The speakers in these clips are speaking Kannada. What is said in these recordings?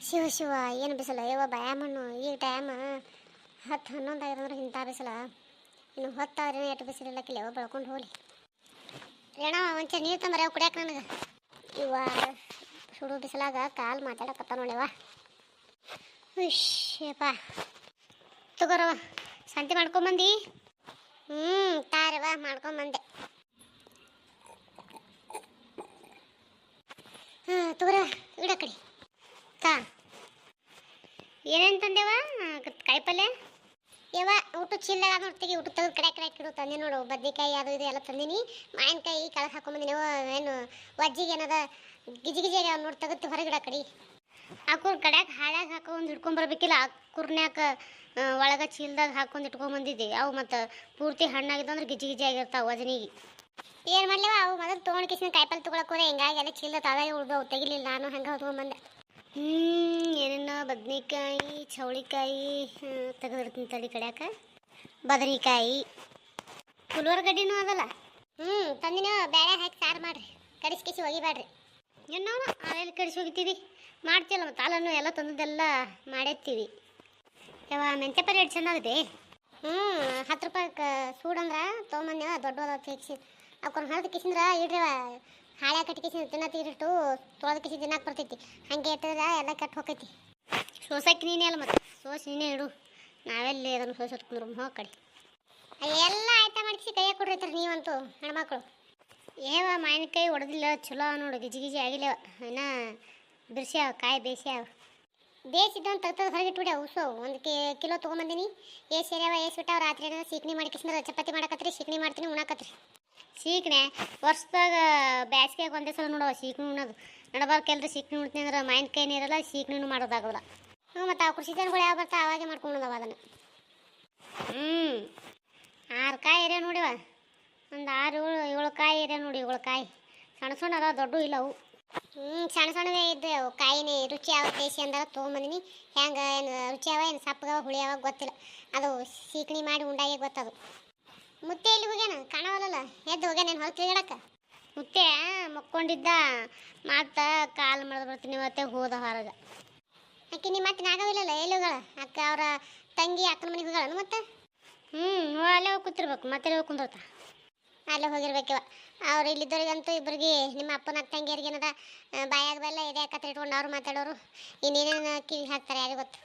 ಶಿವ ಶಿವ ಏನು ಬಿಸಿಲ ಯವ್ವ ಭಯ ಮಣ್ಣು ಈಗ ಟೈಮ್ 10-11 ಆಗಿದ್ರೆ ಇಂಥ ಬಿಸಿಲ ಇನ್ನು ಹೊತ್ತಾದ್ರೆ ಎಷ್ಟು ಬಿಸಿಲಿಲ್ಲ ಕಿಲ್ಲ ಬೆಳ್ಕೊಂಡು ಹೋಗ್ಲಿ ಏನೋ ಒಂಚ ನೀರು ತಂಬರ ಕುಡಿಯಾಕ ನನಗೆ ಇವ ಸುಡು ಬಿಸಿಲಾಗ ಕಾಲು ಮಾತಾಡಕತ್ತ ನೋಡಿವ ಹುಷಪ್ಪ ತಗೋರವ ಸಂತೆ ಮಾಡ್ಕೊಂಬಂದು ತಾರವ ಮಾಡ್ಕೊಂಬಂದೆ ತಗೋರವ ಇಡ ಕಡೆ ತಾ ಏನೇನು ತಂದೆವ ಕಾಯಿಪಲ್ಯ ಯವ್ವ ಊಟ ಚೀಲದಾಗ ನೋಡ್ತೀವಿ ಊಟ ತೆಗೆದು ಕಡೆ ಇಡು ತಂದೆ ನೋಡು ಬದ್ನೆಕಾಯಿ ಅದು ಇದು ಎಲ್ಲ ತಂದೀನಿ ಮಾವಿನಕಾಯಿ ಕಳಸ ಹಾಕೊಂಬಂದಿನಿ ಏನು ವಜ್ಜಿಗೆ ಏನದ ಗಿಜಿ ನೋಡಿ ತೆಗೆದು ಹೊರಗಿಡ ಕಡೆ ಹಾಕೋರು ಕಡ್ಯಾಗ ಹಾಳಾಗ ಹಾಕೊಂಡು ಹಿಡ್ಕೊಂಬರ್ಬೇಕಿಲ್ಲ ಕುರ್ನ್ಯಾಕ ಒಳಗೆ ಚೀಲದಾಗ ಹಾಕೊಂಡು ಇಟ್ಕೊಂಬಂದಿದ್ದೆ ಅವು ಮತ್ತು ಪೂರ್ತಿ ಹಣ್ಣಾಗಿದ್ದು ಅಂದ್ರೆ ಗಿಜಿ ಆಗಿರ್ತಾವೆ ವಜನಿಗೆ ಏನು ಮಾಡ್ಲಿವ ಅವು ಮೊದಲು ತೊಗೊಂಡು ಕಿಸಿನ ಕಾಯಿಪಲ್ಲೆ ತೊಗೊಳಕ್ಕೆ ಹೋದೆ ಹಿಂಗಾಗಿ ಎಲ್ಲ ಚೀಲ ತಾದಾಗೆ ಉಳ್ದವು ತೆಗಿಲಿಲ್ಲ ನಾನು ಹಂಗೆ ಹೊತ್ಕೊಂಬಂದೆ ಏನೇನ ಬದ್ನೆಕಾಯಿ ಚೌಳಿಕಾಯಿ ತೆಗೆದಿರ್ತೀನಿ ತಡಿ ಕಡ್ಯಾಕ ಬದನೆಕಾಯಿ ಗಡ್ಡಿನೂ ಅದಲ್ಲ ತಂದಿನ ಬೇಳೆ ಹಾಕಿ ಸಾರು ಮಾಡಿರಿ ಕಡಿಸಿ ಒಗಿಬೇಡ್ರಿ ಏನು ಅಲ್ಲೆಲ್ಲಿ ಕಡಿಸಿ ಹೋಗಿತೀವಿ ಮಾಡ್ತೀವಲ್ಲ ಮತ್ತು ಹಾಲನ್ನು ಎಲ್ಲ ತಂದದ್ದೆಲ್ಲ ಮಾಡಿರ್ತೀವಿ ಯಾವ ಮೆಂತ್ಯ ಪಲ್ಯ ಎಷ್ಟು ಚೆನ್ನಾಗಿದೆ 10 ರೂಪಾಯಿಗೆ ಸೂಡಂದ್ರೆ ತೊಗೊಂಬಂದೇವ ದೊಡ್ಡದ ತೆಗಿಸಿ ಅವ್ಕೊಂಡು ಹರಿದು ಕಿಸಿಂದ್ರೆ ಇಡ್ರಿ ಹಾಳೆ ಕಟ್ಟಿ ಕಿಸಿ ತಿನ್ನತ್ತಿಟ್ಟು ತೊಳೆದು ಕಿಸಿ ತಿನ್ನಕ್ಕೆ ಬರ್ತೈತಿ ಹಾಗೆ ಇಟ್ಟಿದ್ರೆ ಎಲ್ಲ ಕೆಟ್ಟು ಹೋಗೈತಿ ಸೋಸಕ್ಕೆ ನೀನೇ ಅಲ್ಲ ಮತ್ತು ಸೋಸಿ ನೀನೇ ಇಡು ನಾವೆಲ್ಲಿ ಅದನ್ನು ಸೋಸಟ್ಕೊಂಡ್ರು ಹೋಗಿ ಕಡೆ ಎಲ್ಲ ಆಯ್ತಾ ಮಾಡಿಸಿ ಕೈಯಾಗ ಕೊಡ್ರೈತ್ರಿ ನೀವಂತೂ ಹೆಣ್ಮಕ್ಳು ಏವ ಮಾವಿನಕಾಯಿ ಹೊಡೆದಿಲ್ಲ ಚಲೋ ನೋಡು ಗಿಜಿ ಆಗಿಲ್ಲ ಇನ್ನು ಬಿರ್ಸ್ಯಾವ ಕಾಯಿ ಬೇಸ್ಯಾವ ಬೇಯಿಸಿದ್ದೊಂದು ತೆಗ್ದು ಹೊರಗಿಟ್ಬಿಡಿ ಉಸು ಒಂದು ಕಿಲೋ ತೊಗೊಂಬಂದಿನಿ ಸೇರ್ಯಾವ ಬಿಟ್ಟಾವ ರಾತ್ರಿ ಸೀಕಣಿ ಮಾಡಿ ಕಿಸಿಂದ್ರೆ ಚಪಾತಿ ಮಾಡಕತ್ರಿ ಸೀಕಣಿ ಮಾಡ್ತೀನಿ ಉಣಾಕತ್ರಿ ಸೀಕಣೆ ವರ್ಷದಾಗ ಬ್ಯಾಸ್ಗೆಗೆ ಒಂದೇ ಸಲ ನೋಡವ ಸೀಕಣಿ ಉಣ್ಣೋದು ನಡಬಾರ್ಕೆಲ್ರಿ ಸೀಕಣಿ ಉಣ್ತೀನಿ ಅಂದ್ರೆ ಮಾವಿನಕಾಯಿ ನೀರಲ್ಲ ಸೀಕಣಿನೂ ಮಾಡೋದಾಗೋಲ್ಲ ಮತ್ತು ಅವ್ರ ಸೀಸನ್ಗಳು ಯಾವ ಬರ್ತಾ ಅವಾಗೆ ಮಾಡ್ಕೊಂಡವ ಅದನ್ನು 6 ಕಾಯಿ ಏರಿಯಾ ನೋಡಿವ ಒಂದು 6-7 ಕಾಯಿ ಏರಿಯಾ ನೋಡಿ 7 ಕಾಯಿ ಸಣ್ಣ ಅದಾವ ದೊಡ್ಡ ಇಲ್ಲ ಅವು ಸಣ್ಣವೇ ಇದ್ದು ಕಾಯಿನೇ ರುಚಿ ಯಾವ ದೇಶಿ ಅಂದಾಗ ತೊಗೊಂಬಂದಿನಿ ಹೆಂಗೆ ಏನು ರುಚಿ ಅವ ಏನು ಸಪ್ಪಗವ ಹುಳಿ ಅವಾಗ ಗೊತ್ತಿಲ್ಲ ಅದು ಸೀಕಣಿ ಮಾಡಿ ಉಂಡಾಗೆ ಗೊತ್ತದು ಮುತ್ತೆ ಎಲ್ಲಿ ಹೋಗ್ಯಾನ ಕಾಣವಲ್ಲ ಎದ್ದು ಹೋಗ್ಯಾನ ಏನು ಹೊರಗೆ ತಿರುಗಾಡಕ್ಕೆ ಮುತ್ತೆ ಮಕ್ಕೊಂಡಿದ್ದ ಮತ್ತು ಕಾಲು ಮಾಡಿದ್ ಬರ್ತೀನಿ ಮತ್ತೆ ಹೋದ ಹೊರಗೆ ಅಕ್ಕಿ ನಿಮ್ಮ ಮತ್ತೆ ನಾಗವಿಲ್ಲಲ್ಲ ಎಲ್ಲಿ ಹೋಗಳ ಅಕ್ಕ ಅವರ ತಂಗಿ ಅಕ್ಕನ ಮನೆಗೆ ಹೋಗಳ ಮತ್ತೆ ಅಲ್ಲೇ ಹೋಗಿ ಕೂತಿರ್ಬೇಕು ಮತ್ತೆ ಹೋಗಿ ಕುಂದಿರ್ತ ಅಲ್ಲೇ ಹೋಗಿರ್ಬೇಕಿವ ಅವ್ರು ಇಲ್ಲಿದ್ದವ್ರಿಗಂತೂ ಇಬ್ಬರಿಗೆ ನಿಮ್ಮ ಅಪ್ಪನ ಅಕ್ಕ ತಂಗಿಯರಿಗೆ ಏನದ ಬಾಯಾಗ ಬೆಲ್ಲ ಎದೆ ಹಾಕತ್ರ ಇಟ್ಕೊಂಡು ಅವ್ರು ಮಾತಾಡೋರು ಇನ್ನೇನೇನು ಕಿವಿ ಹಾಕ್ತಾರೆ ಯಾರಿಗೆ ಗೊತ್ತು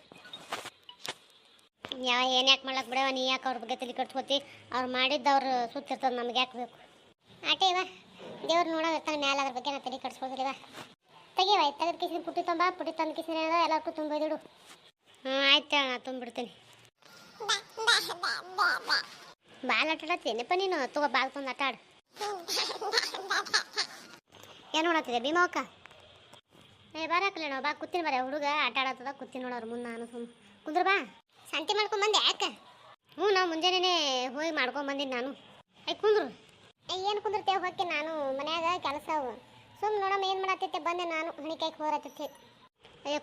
ಏನು ಯಾಕೆ ಮಾಡ್ಲಕ್ಕೆ ಬಿಡವ ನೀ ಯಾಕೆ ಅವ್ರ ಬಗ್ಗೆ ತಲೆ ಕಟ್ಸ್ಕೊತಿ ಅವ್ರು ಮಾಡಿದ್ದವ್ರು ಸುತ್ತಿರ್ತದೆ ನಮ್ಗೆ ಯಾಕೆ ಬೇಕು ಆಟೆ ಇವ ದೇವ್ರು ನೋಡೋಗಿರ್ತಾನೆ ಮ್ಯಾಲೆ ಅದ್ರ ಬಗ್ಗೆ ನಾ ತಲೆ ಕಟ್ಸ್ಕೊಳ್ತೀವ ತೆಗಿವ ತೆಗೆದು ಕಿಸಿನ ಪುಟ್ಟಿ ತಂದು ಕಿಸಿನ ಎಲ್ಲರಿಗೂ ತುಂಬಿಡು ಆಯ್ತು ನಾ ತುಂಬಿಡ್ತೀನಿ ಬಾಲ್ ಆಟಾಡತ್ತೇನಪ್ಪ ನೀನು ತಗೋ ಬಾಲ್ ತಂದು ಆಟ ಆಡು ಏನು ನೋಡತ್ತಿದೆ ಭೀಮಕ್ಕ ಬರಾಕಲ್ಲ ನಾವು ಬಾ ಕೂತೀನಿ ಬರ ಹುಡುಗ ಆಟ ಆಡತ್ತದ ಕೂತೀನಿ ನೋಡೋರು ಮುಂದೆ ನಾನು ಕುಂದ್ರ ಬಾ ಸಂತೆ ಮಾಡ್ಕೊಂಬಂದೆ ಯಾಕೆ ನಾವು ಮುಂಜಾನೆ ಹೋಗಿ ಮಾಡ್ಕೊಂಬಂದಿನಿ ನಾನು ಕುಂದ್ರು ಏನು ಕುಂದಿರ್ತೇವೆ ಹೋಗಿ ನಾನು ಮನ್ಯಾಗ ಕೆಲಸ ನೋಡಮ್ಮ ಏನು ಮಾಡತ್ತೈತೆ ಬಂದೆ ನಾನು ಹಣಿಕಾಯ್ಕೆ ಹೋರತ್ತೈತಿ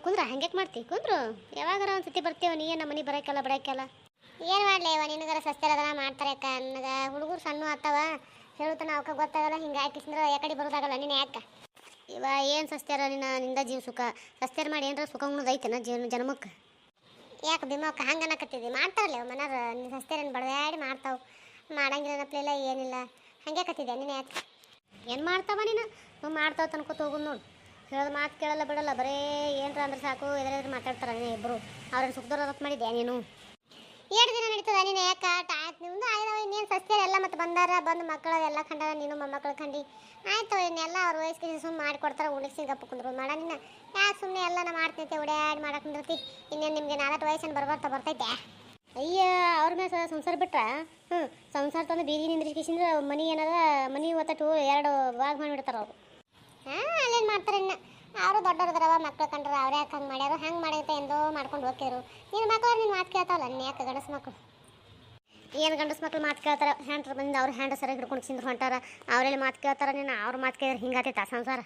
ಕುಂದ್ರ ಹಂಗೆ ಮಾಡ್ತಿ ಕುಂದ್ರು ಯಾವಾಗಾರ ಒಂದು ಸತಿ ಬರ್ತೇವೆ ನೀ ನಮ್ಮ ಮನೆ ಬರೋಕ್ಕಲ್ಲ ಏನು ಮಾಡಲಿ ಇವ ನಿನಗರ ಸಸ್ತೆರ ಅದನ್ನ ಮಾಡ್ತಾರೆ ಅಕ್ಕ ನನಗೆ ಹುಡುಗರು ಸಣ್ಣ ಆಗ್ತಾವ ಹೇಳುತ್ತಾನ ಅವಕ್ಕೆ ಗೊತ್ತಾಗಲ್ಲ ಹಿಂಗೆ ಹಾಕಿಸಿದ್ರೆ ಯಾಕಡೆ ಬರೋದಾಗಲ್ಲ ನೀನು ಯಾಕೆ ಇವ ಏನು ಸಸ್ತೆರ ನಿಂದ ಜೀವ ಸುಖ ಸಸ್ತೆರ ಮಾಡಿ ಏನರ ಸುಖ ಉಣ್ಣೋದೈತೆನ ಜನ್ಮಕ್ಕೆ ಯಾಕೆ ಭೀಮಕ್ಕ ಹಂಗೆ ಅನ್ನಕತ್ತಿದ್ದಿ ಮಾಡ್ತಾರಲ್ಲ ಇವ ಮನಾರ ಸಸ್ತೆರೇನು ಬಡದಾಡಿ ಮಾಡ್ತಾವೆ ಮಾಡಂಗಿಲ್ಲ ನಪ್ಲಿಲ್ಲ ಏನಿಲ್ಲ ಹಂಗೆ ಕತ್ತಿದ್ದೆ ನೀನು ಯಾಕೆ ಏನು ಮಾಡ್ತಾವ ನೀನು ಮಾಡ್ತಾವ ತನ್ಕೋತ ಹೋಗೋದು ನೋಡು ಹೇಳೋದು ಮಾತು ಕೇಳಲ್ಲ ಬಿಡಲ್ಲ ಬರೇ ಏನರ ಅಂದ್ರೆ ಸಾಕು ಎದುರು ಮಾತಾಡ್ತಾರೆ ನೀನು ಇಬ್ಬರು ಅವ್ರನ್ನ ಸುಖದವ್ರದಕ್ಕೆ ಮಾಡಿದ್ಯಾ ನೀನು 2 ದಿನ ನಡೀತದ ನೀನು ಯಾಕೆ ಆಯ್ತು ನಿಮ್ದು ಆಯ್ದವ ಇನ್ನೇನು ಸಸ್ಯರು ಎಲ್ಲ ಮತ್ತು ಬಂದು ಮಕ್ಕಳು ಎಲ್ಲ ಕಂಡಾರ ನೀನು ಮೊಮ್ಮಕ್ಕಳು ಕಂಡು ಆಯ್ತು ಇನ್ನೆಲ್ಲ ಅವ್ರ ವಯಸ್ಸಿಗೆ ಸುಮ್ಮನೆ ಮಾಡಿಕೊಡ್ತಾರೆ ಉಣಿಸಿ ಗಪ್ಪ ಕುಂದ್ರು ಮಾಡ ನಿನ್ನ ಯಾಕೆ ಸುಮ್ಮನೆ ಎಲ್ಲ ನಾ ಮಾಡ್ತೈತೆ ಓಡಾಡಿ ಮಾಡಕ್ಕೆ ಕುಂದಿರ್ತಿ ಇನ್ನೇನು ನಿಮಗೆ 4 ವಯಸ್ಸನ್ನು ಬರ್ತೈತೆ ಅಯ್ಯ ಅವ್ರ ಮೇಲೆ ಸಂಸಾರ ಬಿಟ್ರ ಸಂಸಾರ ತಂದು ಬೀದಿ ನಿಂದ್ರಿಸಿಂದ್ರೆ ಮನೆ ಏನದ ಮನೆ ಒತ್ತಟ್ಟು 2 ಭಾಗ ಮಾಡಿಬಿಡ್ತಾರೆ ಅವರು ಅಲ್ಲೇನು ಮಾಡ್ತಾರೆ ಇನ್ನು ಅವರು ದೊಡ್ಡವ್ರದ್ರವ ಮಕ್ಳು ಕಂಡ್ರೆ ಅವ್ರು ಯಾಕೆ ಹಂಗೆ ಮಾಡ್ಯಾರು ಹಂಗೆ ಮಾಡೈತೆ ಎಂದೋ ಮಾಡ್ಕೊಂಡು ಹೋಗ್ಯಾರು ನಿನ್ನ ಮಕ್ಕಳು ನೀನು ಮಾತು ಕೇಳ್ತಾವಲ್ಲ ನೀನು ಯಾಕೆ ಗಂಡಸು ಮಕ್ಕಳು ಏನು ಗಂಡಸು ಮಕ್ಳು ಮಾತು ಕೇಳ್ತಾರೆ ಹ್ಯಾಂಡ್ರ ಬಂದು ಅವ್ರು ಹ್ಯಾಂಡ್ ಸರಿಯಾಗಿ ಹಿಡ್ಕೊಂಡು ಸಿಂದ್ರು ಹೊಂಟಾರ ಅವರೆಲ್ಲಿ ಮಾತು ಕೇಳ್ತಾರೆ ನೀನು ಅವ್ರ ಮಾತು ಕೇಳಿದ್ರೆ ಹಿಂಗಾತೈತೆ ಸಂಸಾರ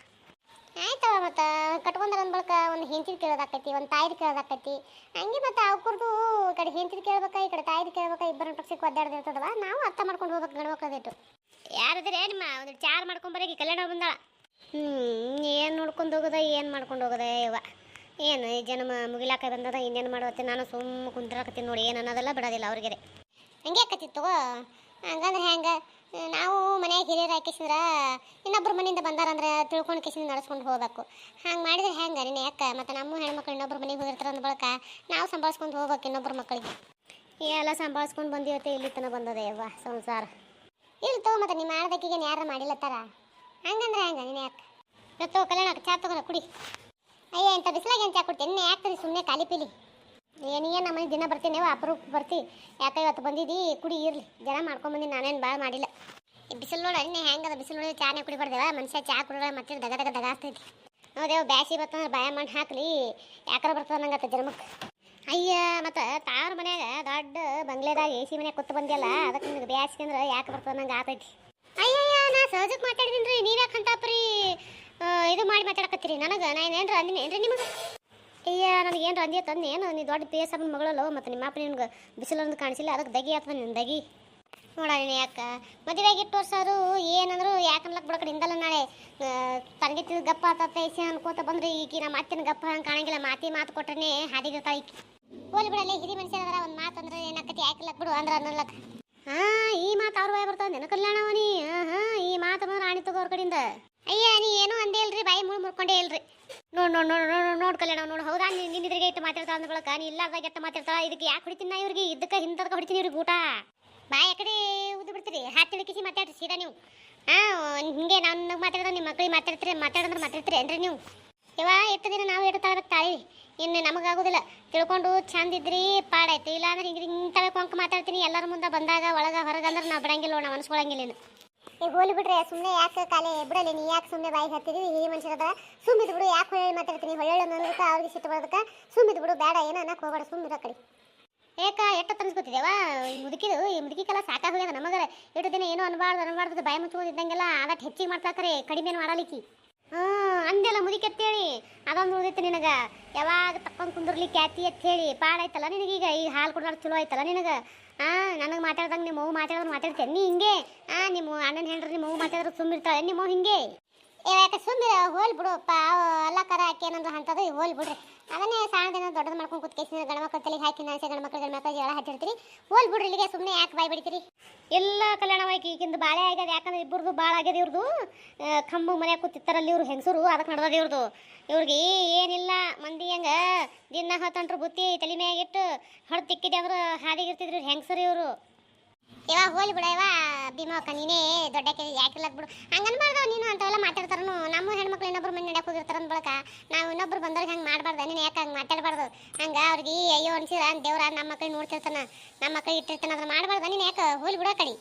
ಆಯ್ತವ ಮತ್ತು ಕಟ್ಕೊಂಡ್ರ ಅಂದ್ಬಳಕ ಒಂದು ಹೆಂಚಿನ ಕೇಳೋದಾಕೈತಿ ಒಂದು ತಾಯಿದು ಕೇಳೋದಾಕೈತಿ ಹಂಗೆ ಮತ್ತು ಅವ್ರದ್ದು ಈ ಕಡೆ ಹೆಂಚಿನ ಕೇಳ್ಬೇಕಾ ಈ ಕಡೆ ತಾಯಿದು ಕೇಳ್ಬೇಕಾ ಇಬ್ಬರ ಪಕ್ಷಕ್ಕೆ ಒದ್ದಾಡ್ದಿರ್ತದವ ನಾವು ಅರ್ಥ ಮಾಡ್ಕೊಂಡು ಹೋಗ್ಬೇಕು ಗಂಡ್ಮಕ್ಳದಿಟ್ಟು ಯಾರಿದ್ರೆ ನಿಮ್ಮ ಒಂದು ಚಾರ್ ಮಾಡ್ಕೊಂಬರಕ್ಕೆ ಕಲ್ಯಾಣ ಬಂದಾಳ ಏನು ನೋಡ್ಕೊಂಡು ಹೋಗೋದ ಏನು ಮಾಡ್ಕೊಂಡು ಹೋಗೋದ ಇವ ಏನು ಈ ಜನ್ಮ ಮುಗಿಲಾಕ ಬಂದದ ಇನ್ನೇನು ಮಾಡುವತ್ತೆ ನಾನು ಸುಮ್ಮ ಕುಂತ್ರಾಕತ್ತೀನಿ ನೋಡಿ ಏನು ಅನ್ನೋದೆಲ್ಲ ಬಿಡೋದಿಲ್ಲ ಅವ್ರಿಗೆ ಹಂಗೆ ಆಕತ್ತಿತ್ತು ತಗೋ ಹಂಗಂದ್ರೆ ಹೆಂಗೆ ನಾವು ಮನ್ಯಾಗ ಹಿರಿಯರು ಹಾಕಿಸಿದ್ರೆ ಇನ್ನೊಬ್ಬರು ಮನೆಯಿಂದ ಬಂದಾರಂದ್ರೆ ತಿಳ್ಕೊಂಡು ಕಿಸಿಂದ ನಡೆಸ್ಕೊಂಡು ಹೋಗ್ಬೇಕು ಹಂಗೆ ಮಾಡಿದ್ರೆ ಹೆಂಗೆ ನೀನು ಯಾಕೆ ಮತ್ತು ನಮ್ಮ ಹೆಣ್ಮಕ್ಳು ಇನ್ನೊಬ್ಬರು ಮನೆಗೆ ಹೋಗಿರ್ತಾರೆ ಅಂದ ಬಳಕ ನಾವು ಸಂಭಾಳಿಸ್ಕೊಂಡು ಹೋಗ್ಬೇಕು ಇನ್ನೊಬ್ಬರು ಮಕ್ಕಳಿಗೆ ಎಲ್ಲ ಸಂಭಾಳಿಸ್ಕೊಂಡು ಬಂದಿವತ್ತೆ ಇಲ್ಲಿ ತನಕ ಬಂದದೆ ಅವ್ವ ಸಂಸಾರ ಇಲ್ಲಿ ತಗೋ ಮತ್ತು ನೀವು ಮಾಡ್ದಕ್ಕಿಗೆ ಯಾರು ಮಾಡಿಲ್ಲತ್ತಾರ ಹಂಗಂದ್ರೆ ಹೆಂಗೆ ನೀನು ಯಾಕೆ ಇವತ್ತು ಕಲ್ಯಾಣ ಚಾ ತಗೋಣ ಕುಡಿ ಅಯ್ಯ ಇಂಥ ಬಿಸಿಲಾಗೆ ಏನು ಚಾ ಕೊಡ್ತೀನಿ ಯಾಕೆ ಸುಮ್ಮನೆ ಖಾಲಿ ಪೀಲಿ ಏನಿಗೆ ನಮ್ಮ ಮನೆ ದಿನ ಬರ್ತೀನಿ ಅಪರೂಪ ಬರ್ತಿ ಯಾಕೆ ಇವತ್ತು ಬಂದಿದ್ದು ಕುಡಿ ಇರಲಿ ಜನ ಮಾಡ್ಕೊಂಬಂದು ನಾನೇನು ಭಾಳ ಮಾಡಿಲ್ಲ ಈ ಬಿಸಿಲು ನೋಡ ಇನ್ನೇ ಹೆಂಗದ ಬಿಸಿಲು ನೋಡಿ ಚಾನೇ ಕುಡಿಬಾರ್ದೇವ ಮನುಷ್ಯ ಚಾ ಕುಡಿದ್ರೆ ಮತ್ತೆ ದಗ ದಗ ದಗ ಆಗ್ತೈತಿ ಹೌದೇವ ಬ್ಯಾಸಿ ಬರ್ತಂದ್ರೆ ಬಾಯ ಮಣ್ಣು ಹಾಕ್ಲಿ ಯಾಕಾರ ಬರ್ತದೆ ನಂಗತ್ತ ಜನ್ಮಕ್ಕೆ ಅಯ್ಯ ಮತ್ತು ತಾವ್ರ ಮನ್ಯಾಗ ದೊಡ್ಡ ಬಂಗ್ಲೆದಾಗ ಎ ಸಿ ಮನ್ಯಾಗ ಕೂತು ಬಂದಿಯಲ್ಲ ಅದಕ್ಕೆ ನಿನಗೆ ಬ್ಯಾಸಿಗೆ ಅಂದ್ರೆ ಯಾಕೆ ಬರ್ತದೆ ನಂಗೆ ಆಗ್ತೈತಿ ಅಯ್ಯಯ್ಯ ನಾ ಸಹಜಕ್ಕೆ ಮಾತಾಡಿದ್ದೀನಿ ರೀ ನೀವ್ಯಾಕೆ ಅಂತಾಪ್ರಿ ಇದು ಮಾಡಿ ಮಾತಾಡಕತ್ತೀರಿ ನನಗೆ ನಾನು ಏನ್ರ ಅಂದಿನಿ ಏನ್ರಿ ನಿಮಗೆ ಅಯ್ಯ ನನಗೇನು ರಂದಿ ತಂದು ಏನು ನೀ ದೊಡ್ಡ ಪಿ ಎಸ್ ಅಪ್ಪನ ಮಗಳಲ್ಲ ಮತ್ತು ನಿಮ್ಮ ಅಪ್ಪ ನಿನ್ಗೆ ಬಿಸಿಲೊಂದು ಕಾಣಿಸಿಲ್ಲ ಅದಕ್ಕೆ ದಗಿ ಆಗ್ತದೆ ನಿನ್ನ ದಗಿ ನೋಡ ನೀನು ಯಾಕೆ ಮದುವೆಗೆ ಇಟ್ಟು ವರ್ಷ ಅದು ಏನಂದ್ರು ಯಾಕೆ ಅನ್ಲಕ್ಕೆ ಬಿಡೋ ಕಡೆಯಿಂದಲ್ಲ ನಾಳೆ ತನಗೆ ತಿಳಿ ಗಪ್ಪ ಆತೈಸಿ ಅನ್ಕೋತ ಬಂದ್ರೆ ಈಕಿ ನಮ್ಮ ಅತ್ತಿನ ಗಪ್ಪ ಹಂಗೆ ಕಾಣಂಗಿಲ್ಲ ಮಾತು ಕೊಟ್ರೆ ಹಾದಿಗಿರ್ತಾಳೆ ಈಕಿ ಹೋಲಿ ಬಿಡಲ್ಲ ಹಿರಿ ಮನುಷ್ಯರ ಒಂದು ಮಾತು ಅಂದ್ರೆ ಏನಾಕತಿ ಯಾಕಿಲ್ಲಕ್ಕೆ ಬಿಡು ಅಂದ್ರೆ ಅನ್ನಲಕ್ಕೆ ಹಾಂ ಈ ಮಾತು ಅವ್ರ ಬಾಯ್ ಬರ್ತಾವ ನೆನ ಕಲ್ಯಾಣವನಿ ಹಾಂ ಈ ಮಾತು ಬಂದ್ರೆ ಆಣಿ ತಗೋರ್ ಕಡೆಯಿಂದ ಅಯ್ಯ ನೀ ಏನೂ ಅಂದೇ ಇಲ್ರಿ ಬಾಯಿ ಮುರ್ಕೊಂಡೇ ಇಲ್ರಿ ನೋಡ್ ಕಲ್ಯಾಣ ನೋಡು ಹೌದಾ ನಿನ್ನಿದ್ರಿಗೆ ಇಟ್ಟು ಮಾತಾಡ್ತಾ ಅಂದ ಬಳಕ ನೀ ಇಲ್ಲಾರ್ದಾಗ ಎತ್ತ ಮಾತಾಡ್ತಾ ಇದಕ್ಕೆ ಯಾಕೆ ಹೊಡಿತೀನಿ ನಾ ಇವ್ರಿಗೆ ಇದಕ್ಕೆ ಹಿಂದಕ್ಕೆ ಹೊಡಿತೀನಿ ಇವ್ರಿಗೆ ಊಟ ಬಾಯಿ ಆ ಕಡೆ ಉದ್ದು ಬಿಡ್ತೀರಿ ಹಾಕಿ ಹಿಡಿಕಿಸಿ ಮಾತಾಡ್ರಿ ಸೀದಾ ನೀವು ಹಿಂಗೆ ನಾನು ಮಾತಾಡಿದ್ರೆ ನಿಮ್ಮ ಮಕ್ಕಳಿಗೆ ಮಾತಾಡಿದ್ರೆ ಮಾತಾಡ್ತೀರಿ ಏನ್ರಿ ನೀವು ಇವ ಎಷ್ಟು ದಿನ ನಾವು ಎಷ್ಟು ತಾಳ್ಬೇಕು ತಾಳಿ ಇನ್ನು ನಮಗಾಗೋದಿಲ್ಲ ತಿಳ್ಕೊಂಡು ಚಂದಿದ್ರಿ ಪಾಡಾಯ್ತು ಇಲ್ಲ ಅಂದ್ರೆ ಹಿಂಗೆ ಹಿಂಗೆ ಕೊಂಕ ಮಾತಾಡ್ತೀನಿ ಎಲ್ಲರ ಮುಂದೆ ಬಂದಾಗ ಒಳಗೆ ಹೊರಗೆ ಅಂದ್ರೆ ನಾವು ಬಿಡಂಗಿಲ್ಲ ನಾವು ಅನ್ಸ್ಕೊಳಂಗಿಲ್ಲ ಈಗ ಹೋಲಿ ಬಿಡ್ರೆ ಸುಮ್ಮನೆ ಯಾಕೆ ಕಾಲೇ ಬಿಡಲಿ ನೀ ಯಾಕೆ ಸುಮ್ಮನೆ ಬಾಯಿ ಹತ್ತಿದೀವಿ ಹಿರಿಯ ಮನುಷ್ಯರದ ಸುಮ್ಮಿದ್ ಬಿಡು ಯಾಕೆ ಹೊಳ್ಳಿ ಮಾತಾಡ್ತೀನಿ ಹೊಳ್ಳೆ ಅನ್ನೋದಕ್ಕೆ ಅವ್ರಿಗೆ ಸಿಟ್ಟು ಬರೋದಕ್ಕೆ ಸುಮ್ಮಿದ್ ಬಿಡು ಬೇಡ ಏನೋ ಅನ್ನಕ್ಕೆ ಹೋಗಬೇಡ ಸುಮ್ಮಿರೋ ಕಡೆ ಏಕ ಎಷ್ಟು ತನ್ಸ್ಕೊತಿದ್ದೇವ ಈ ಮುದುಕಿಗೆಲ್ಲ ಸಾಕಾಗೋಗ್ಯದ ನಮಗರ ಎಷ್ಟು ದಿನ ಏನೋ ಅನ್ಬಾರ್ದು ಬಾಯಿ ಮುಚ್ಕೊಂಡಿದ್ದಂಗೆಲ್ಲ ಅದಕ್ಕೆ ಹೆಚ್ಚಿಗೆ ಮಾಡ್ತಾಕ್ರೆ ಕಡಿಮೆ ಮಾಡಲಿಕ್ಕಿ ಅಂದೆಲ್ಲ ಮುದುಕಿ ಅದೊಂದು ಉಳಿದೈತೆ ನಿನಗೆ ಯಾವಾಗ ತಕ್ಕೊಂಡು ಕುಂದಿರ್ಲಿಕ್ಕೆ ಕ್ಯಾತಿ ಅಂತ ಹೇಳಿ ಪಾಡಾಯ್ತಲ್ಲ ನಿನಗೀಗ ಈ ಹಾಲು ಕುಡ್ದಾರ ಚಲೋ ಆಯ್ತಲ್ಲ ನಿನಗೆ ನನಗೆ ಮಾತಾಡ್ದಂಗೆ ನಿಮ್ಮ ಮಗು ಮಾತಾಡ್ತೇನೆ ನೀ ಹಿಂಗೆ ನಿಮ್ಮ ಅಣ್ಣನ ಹೆಂಡ್ರಿ ನಿಮ್ಮ ಮಗು ಮಾತಾಡಿದ್ರೆ ಸುಮ್ಮಿರ್ತಾಳೆ ನಿಮ್ಮ ಮಗು ಹಿಂಗೆ ಯಾಕೆ ಸುಮ್ಮಿರ ಹೋಲ್ ಬಿಡು ಎಲ್ಲ ಕರ ಹಾಕಿ ಏನಂದ್ರೆ ಅಂತದ್ದು ಹೋಲ್ ಬಿಡ್ರಿ ಅದನ್ನೇ ಸಾಣದೇನೋ ದೊಡ್ಡದು ಮಾಡ್ಕೊಂಡು ಕುತ್ಕೇಸಿ ಗಂಡ್ಮಕ್ಳ ತಲೆಗೆ ಹಾಕಿ ನಾಸೆ ಗಂಡ್ಮಕ್ಳು ಜಳ ಹಚ್ಚಿರ್ತೀರಿ ಹೋಲ್ ಬಿಡ್ರಿ ಇಲ್ಲಿಗೆ ಸುಮ್ಮನೆ ಯಾಕೆ ಬಾಯ್ ಬಿಡ್ತೀರಿ ಎಲ್ಲ ಕಲ್ಯಾಣವಾಗಿ ಈಗಿಂದು ಬಾಳೆ ಆಗ್ಯದ ಯಾಕಂದ್ರೆ ಇಬ್ಬರದು ಭಾಳ ಆಗ್ಯದ ಇವ್ರದು ಕಂಬು ಮನೆ ಕೂತಿತ್ತಾರಲ್ಲಿ ಇವ್ರು ಹೆಂಗಸರು ಅದಕ್ಕೆ ನಡೆದದ ಇವ್ರಿಗೆ ಏನಿಲ್ಲ ಮಂದಿ ಹಂಗೆ ದಿನ ಹೊತ್ತಂಟ್ರು ಬುತ್ತಿ ತಲೆ ಮ್ಯಾಗಿಟ್ಟು ಹೊಡೆದು ತಿಕ್ಕಿದೆ ಅಂದ್ರೆ ಹಾದಿಗಿರ್ತಿದ್ರು ಹೆಂಗಸರು ಇವರು ಇವಾಗ ಹೋಲಿ ಬಿಡ ಇವ ಭೀಮಕ್ಕ ನೀನೇ ದೊಡ್ಡಕ್ಕೆ ಯಾಕಿಲ್ಲಕ್ ಬಿಡು ಹಂಗನ್ಬಾರ್ದವ್ ನೀನು ಅಂತೆಲ್ಲ ಮಾತಾಡ್ತಾರನು ನಮ್ಮ ಹೆಣ್ಮಕ್ಳು ಇನ್ನೊಬ್ರು ಮನೆ ನಡ್ಯಾಕ ಹೋಗಿರ್ತಾರ ಅಂದ ಬಳಕ ನಾವು ಇನ್ನೊಬ್ರು ಬಂದವ್ರಿಗೆ ಹಂಗೆ ಮಾಡಬಾರ್ದು ನೀನು ಯಾಕೆ ಹಂಗೆ ಮಾತಾಡಬಾರ್ದು ಹಂಗೆ ಅವ್ರಿಗೆ ಅಯ್ಯೋ ಅನ್ಸಿರ ದೇವ್ರ ನಮ್ಮ ಮಕ್ಳಿಗೆ ನೋಡ್ತಿರ್ತಾನ ನಮ್ಮ ಮಕ್ಳಿಗೆ ಇಟ್ಟಿರ್ತಾನ ಅದ್ರ ಮಾಡಬಾರ್ದು ನೀನು ಯಾಕೆ ಹೋಲಿ ಬಿಡೋ ಕಡೆ